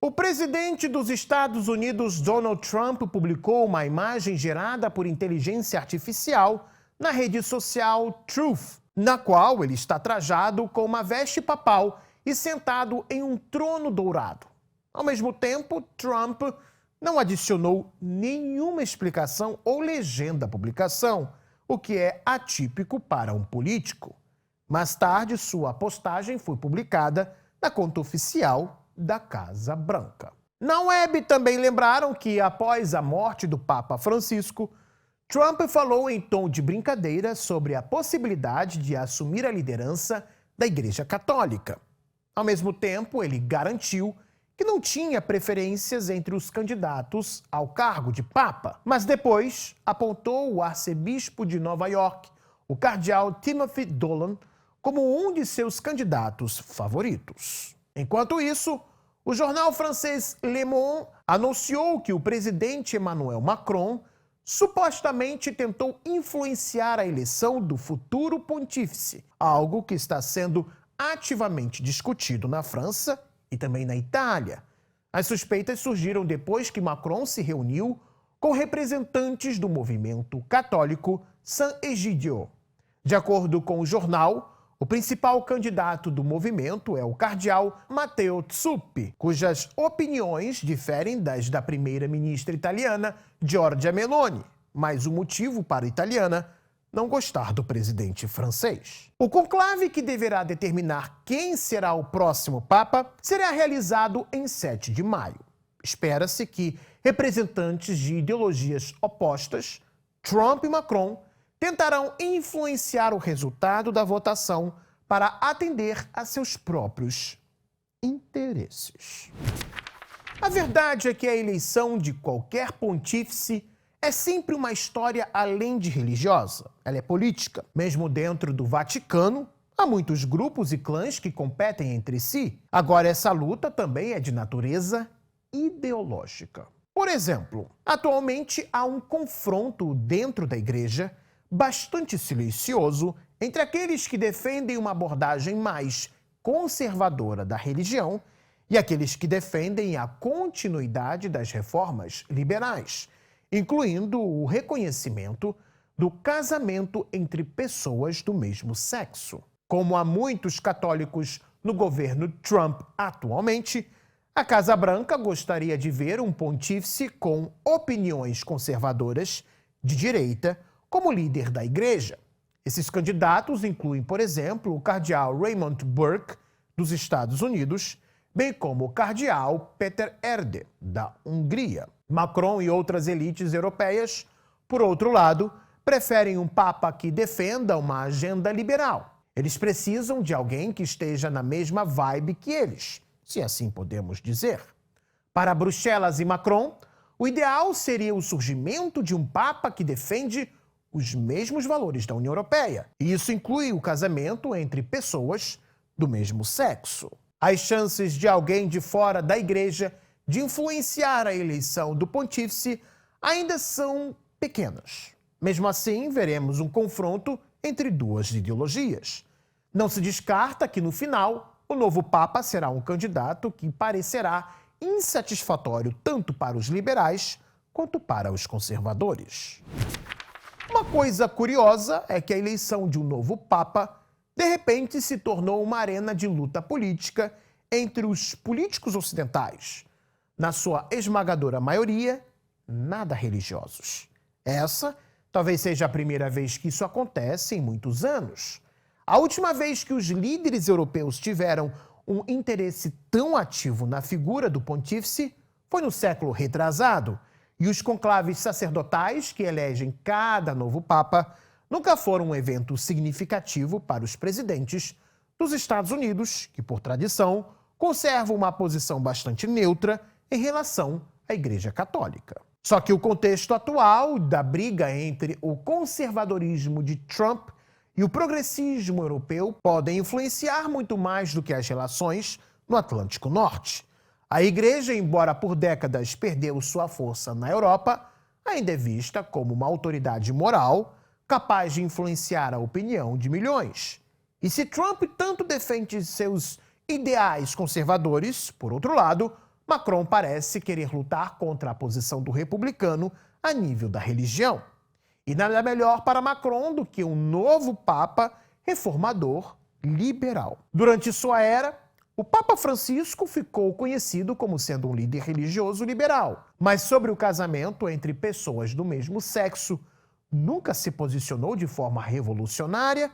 O presidente dos Estados Unidos, Donald Trump, publicou uma imagem gerada por inteligência artificial na rede social Truth, na qual ele está trajado com uma veste papal e sentado em um trono dourado. Ao mesmo tempo, Trump não adicionou nenhuma explicação ou legenda à publicação, o que é atípico para um político. Mais tarde, sua postagem foi publicada na conta oficial da Casa Branca. Na web também lembraram que, após a morte do Papa Francisco, Trump falou em tom de brincadeira sobre a possibilidade de assumir a liderança da Igreja Católica. Ao mesmo tempo, ele garantiu que não tinha preferências entre os candidatos ao cargo de Papa, mas depois apontou o arcebispo de Nova York, o cardeal Timothy Dolan, como um de seus candidatos favoritos. Enquanto isso, o jornal francês Le Monde anunciou que o presidente Emmanuel Macron supostamente tentou influenciar a eleição do futuro pontífice, algo que está sendo ativamente discutido na França e também na Itália. As suspeitas surgiram depois que Macron se reuniu com representantes do movimento católico Saint-Egidio. De acordo com o jornal, o principal candidato do movimento é o cardeal Matteo Zuppi, cujas opiniões diferem das da primeira-ministra italiana Giorgia Meloni, mas o motivo para a italiana não gostar do presidente francês. O conclave que deverá determinar quem será o próximo Papa será realizado em 7 de maio. Espera-se que representantes de ideologias opostas, Trump e Macron, tentarão influenciar o resultado da votação para atender a seus próprios interesses. A verdade é que a eleição de qualquer pontífice é sempre uma história além de religiosa. Ela é política. Mesmo dentro do Vaticano, há muitos grupos e clãs que competem entre si. Agora, essa luta também é de natureza ideológica. Por exemplo, atualmente há um confronto dentro da igreja bastante silencioso entre aqueles que defendem uma abordagem mais conservadora da religião e aqueles que defendem a continuidade das reformas liberais, incluindo o reconhecimento do casamento entre pessoas do mesmo sexo. Como há muitos católicos no governo Trump atualmente, a Casa Branca gostaria de ver um pontífice com opiniões conservadoras de direita como líder da igreja. Esses candidatos incluem, por exemplo, o cardeal Raymond Burke, dos Estados Unidos, bem como o cardeal Peter Erde, da Hungria. Macron e outras elites europeias, por outro lado, preferem um papa que defenda uma agenda liberal. Eles precisam de alguém que esteja na mesma vibe que eles, se assim podemos dizer. Para Bruxelas e Macron, o ideal seria o surgimento de um papa que defende os mesmos valores da União Europeia. E isso inclui o casamento entre pessoas do mesmo sexo. As chances de alguém de fora da igreja de influenciar a eleição do pontífice ainda são pequenas. Mesmo assim, veremos um confronto entre duas ideologias. Não se descarta que, no final, o novo Papa será um candidato que parecerá insatisfatório tanto para os liberais quanto para os conservadores. Uma coisa curiosa é que a eleição de um novo Papa, de repente, se tornou uma arena de luta política entre os políticos ocidentais, na sua esmagadora maioria, nada religiosos. Essa talvez seja a primeira vez que isso acontece em muitos anos. A última vez que os líderes europeus tiveram um interesse tão ativo na figura do pontífice foi no século retrasado, e os conclaves sacerdotais que elegem cada novo Papa nunca foram um evento significativo para os presidentes dos Estados Unidos, que, por tradição, conservam uma posição bastante neutra em relação à Igreja Católica. Só que o contexto atual da briga entre o conservadorismo de Trump e o progressismo europeu podem influenciar muito mais do que as relações no Atlântico Norte. A Igreja, embora por décadas perdeu sua força na Europa, ainda é vista como uma autoridade moral capaz de influenciar a opinião de milhões. E se Trump tanto defende seus ideais conservadores, por outro lado, Macron parece querer lutar contra a posição do republicano a nível da religião. E nada melhor para Macron do que um novo Papa reformador liberal. Durante sua era, o Papa Francisco ficou conhecido como sendo um líder religioso liberal, mas sobre o casamento entre pessoas do mesmo sexo, nunca se posicionou de forma revolucionária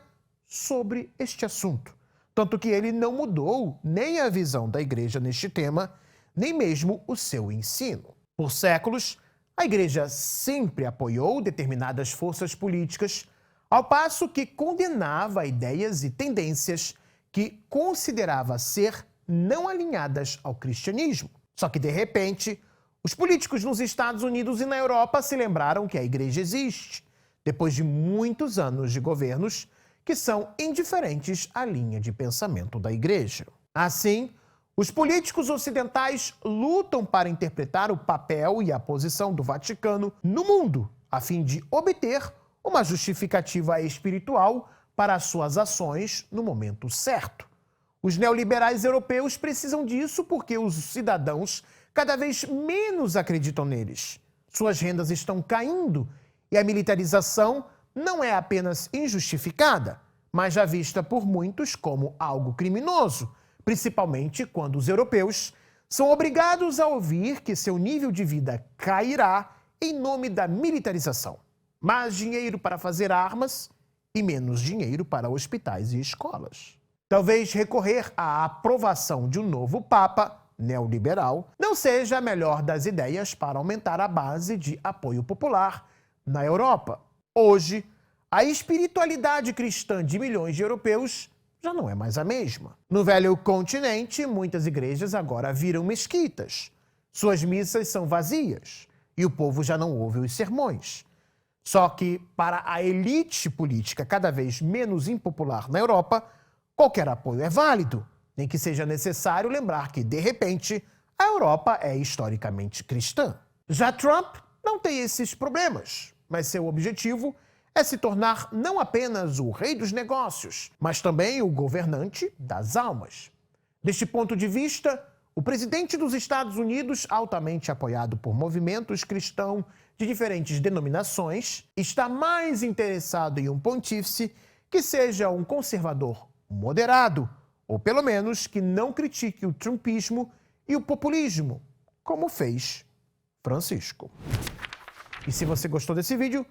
sobre este assunto. Tanto que ele não mudou nem a visão da igreja neste tema, nem mesmo o seu ensino. Por séculos, a igreja sempre apoiou determinadas forças políticas, ao passo que condenava ideias e tendências que considerava ser não alinhadas ao cristianismo. Só que, de repente, os políticos nos Estados Unidos e na Europa se lembraram que a igreja existe, depois de muitos anos de governos que são indiferentes à linha de pensamento da igreja. Assim, os políticos ocidentais lutam para interpretar o papel e a posição do Vaticano no mundo, a fim de obter uma justificativa espiritual para as suas ações no momento certo. Os neoliberais europeus precisam disso porque os cidadãos cada vez menos acreditam neles. Suas rendas estão caindo e a militarização não é apenas injustificada, mas já vista por muitos como algo criminoso, principalmente quando os europeus são obrigados a ouvir que seu nível de vida cairá em nome da militarização. Mais dinheiro para fazer armas e menos dinheiro para hospitais e escolas. Talvez recorrer à aprovação de um novo Papa neoliberal não seja a melhor das ideias para aumentar a base de apoio popular na Europa. Hoje, a espiritualidade cristã de milhões de europeus já não é mais a mesma. No velho continente, muitas igrejas agora viram mesquitas. Suas missas são vazias e o povo já não ouve os sermões. Só que, para a elite política cada vez menos impopular na Europa, qualquer apoio é válido, nem que seja necessário lembrar que, de repente, a Europa é historicamente cristã. Já Trump não tem esses problemas, mas seu objetivo é se tornar não apenas o rei dos negócios, mas também o governante das almas. Deste ponto de vista, o presidente dos Estados Unidos, altamente apoiado por movimentos cristãos de diferentes denominações, está mais interessado em um pontífice que seja um conservador moderado, ou pelo menos que não critique o trumpismo e o populismo, como fez Francisco. E se você gostou desse vídeo,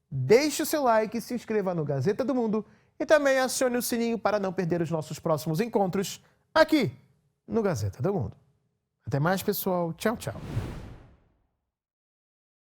deixe o seu like, se inscreva no Gazeta do Mundo e também acione o sininho para não perder os nossos próximos encontros aqui no Gazeta do Mundo. Até mais, pessoal. Tchau, tchau.